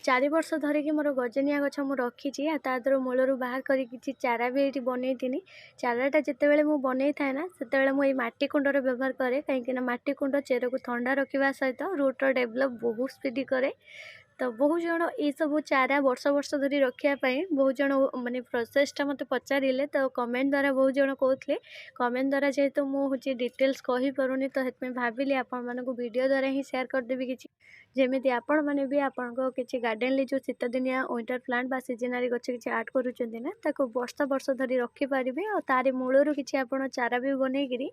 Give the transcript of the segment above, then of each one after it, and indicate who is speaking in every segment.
Speaker 1: 4 ବର୍ଷ ଧରିକି ମୋର ଗଜନିଆ ଗଛ ମୁଁ ରଖିଛି ଆଉ ତା ଦେହରୁ ମୂଳରୁ ବାହାର କରି କିଛି ଚାରା ବି ଏଇଠି ବନେଇଥିନି। ଚାରାଟା ଯେତେବେଳେ ମୁଁ ବନେଇଥାଏ ନା ସେତେବେଳେ ମୁଁ ଏଇ ମାଟି କୁଣ୍ଡର ବ୍ୟବହାର କରେ, କାହିଁକିନା ମାଟି କୁଣ୍ଡ ଚେରକୁ ଥଣ୍ଡା ରଖିବା ସହିତ ରୁଟ୍ର ଡେଭଲପ୍ ବହୁତ ସ୍ପିଡ଼ି କରେ। ତ ବହୁତ ଜଣ ଏଇସବୁ ଚାରା ବର୍ଷ ବର୍ଷ ଧରି ରଖିବା ପାଇଁ ବହୁତ ଜଣ ମାନେ ପ୍ରୋସେସଟା ମୋତେ ପଚାରିଲେ, ତ କମେଣ୍ଟ ଦ୍ୱାରା ବହୁତ ଜଣ କହୁଥିଲେ। କମେଣ୍ଟ ଦ୍ୱାରା ଯେହେତୁ ମୁଁ ଡିଟେଲ୍ସ କହିପାରୁନି, ତ ସେଥିପାଇଁ ଭାବିଲି ଆପଣମାନଙ୍କୁ ଭିଡ଼ିଓ ଦ୍ୱାରା ହିଁ ସେୟାର କରିଦେବି କିଛି, ଯେମିତି ଆପଣମାନେ ବି ଆପଣଙ୍କ କିଛି ଗାର୍ଡ଼େନରେ ଯେଉଁ ଶୀତଦିନିଆ ୱିଣ୍ଟର ପ୍ଲାଣ୍ଟ ବା ସିଜନାରୀ ଗଛ କିଛି ଆଡ଼୍ କରୁଛନ୍ତି ନା, ତାକୁ ବର୍ଷ ବର୍ଷ ଧରି ରଖିପାରିବେ ଆଉ ତାରି ମୂଳରୁ କିଛି ଆପଣ ଚାରା ବି ବନେଇକିରି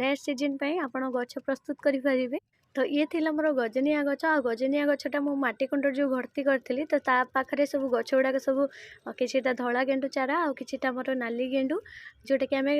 Speaker 1: ନେକ୍ସଟ ସିଜନ୍ ପାଇଁ ଆପଣ ଗଛ ପ୍ରସ୍ତୁତ କରିପାରିବେ। ତ ଇଏ ଥିଲା ମୋର ଗଜନିଆ ଗଛ। ଆଉ ଗଜନିଆ ଗଛଟା ମୁଁ ମାଟି କୁଣ୍ଡରେ ଯେଉଁ ଭର୍ତ୍ତି କରିଥିଲି, ତ ତା ପାଖରେ ସବୁ ଗଛ ଗୁଡ଼ାକ ସବୁ କିଛିଟା ଧଳା ଗେଣ୍ଡୁ ଚାରା ଆଉ କିଛିଟା ମୋର ନାଲି ଗେଣ୍ଡୁ, ଯେଉଁଟାକି ଆମେ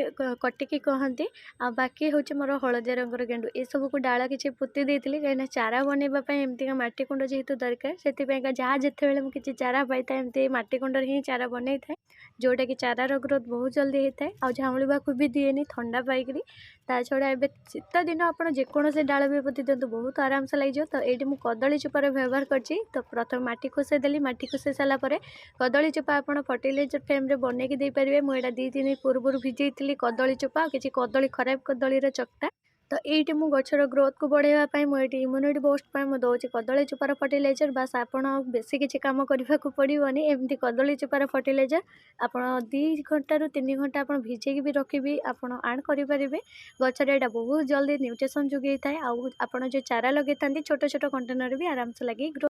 Speaker 1: କଟିକି କହନ୍ତି, ଆଉ ବାକି ହେଉଛି ମୋର ହଳଦିଆ ରଙ୍ଗର ଗେଣ୍ଡୁ। ଏସବୁକୁ ଡାଳ କିଛି ପୋତି ଦେଇଥିଲି, କାହିଁକିନା ଚାରା ବନେଇବା ପାଇଁ ଏମିତିକା ମାଟି କୁଣ୍ଡ ଯେହେତୁ ଦରକାର, ସେଥିପାଇଁକା ଯାହା ଯେତେବେଳେ ମୁଁ କିଛି ଚାରା ପାଇଥାଏ ଏମିତି ମାଟି କୁଣ୍ଡରେ ହିଁ ଚାରା ବନେଇଥାଏ, ଯେଉଁଟାକି ଚାରାର ଗ୍ରୋଥ୍ ବହୁତ ଜଲ୍ଦି ହେଇଥାଏ ଆଉ ଝାଉଁଳିବାକୁ ବି ଦିଏନି ଥଣ୍ଡା ପାଇକିରି। ତା ଛଡ଼ା ଏବେ ଶୀତ ଦିନ ଆପଣ ଯେକୌଣସି ଡାଳ ବି ପୋତି ଦିଅନ୍ତୁ ବହୁତ ଆରାମସେ ଲାଗିଯିବ। ତ ଏଇଠି ମୁଁ କଦଳୀ ଚୋପାର ବ୍ୟବହାର କରିଛି। ତ ପ୍ରଥମେ ମାଟି ଖୋସେଇ ଦେଲି, ମାଟି ଖୋସେଇ ସାରିଲା ପରେ କଦଳୀ ଚୋପା ଆପଣ ଫର୍ଟିଲାଇଜର ଫ୍ରେମ୍ରେ ବନେଇକି ଦେଇପାରିବେ। ମୁଁ ଏଇଟା 2 ଦିନ ପୂର୍ବରୁ ଭିଜେଇଥିଲି କଦଳୀ ଚୋପା ଆଉ କିଛି କଦଳୀ ଖରାପ କଦଳୀର ଚକଟା। ତ ଏଇଠି ମୁଁ ଗଛର ଗ୍ରୋଥକୁ ବଢ଼ାଇବା ପାଇଁ ମୁଁ ଏଇଠି ଇମ୍ୟୁନିଟି ବୁଷ୍ଟ ପାଇଁ ମୁଁ ଦେଉଛି କଦଳୀ ଚୋପାର ଫର୍ଟିଲାଇଜର। ବାସ୍ ଆପଣ ବେଶୀ କିଛି କାମ କରିବାକୁ ପଡ଼ିବନି, ଏମିତି କଦଳୀ ଚୋପାର ଫର୍ଟିଲାଇଜର ଆପଣ 2 ଘଣ୍ଟାରୁ 3 ଘଣ୍ଟା ଆପଣ ଭିଜେଇକି ବି ରଖିବି ଆପଣ ଆଡ଼୍ କରିପାରିବେ। ଗଛରେ ଏଇଟା ବହୁତ ଜଲ୍ଦି ନ୍ୟୁଟ୍ରିସନ୍ ଯୋଗାଇଥାଏ ଆଉ ଆପଣ ଯେଉଁ ଚାରା ଲଗାଇଥାନ୍ତି ଛୋଟ ଛୋଟ କଣ୍ଟେନର ବି ଆରାମସେ ଲାଗି ଗ୍ରୋ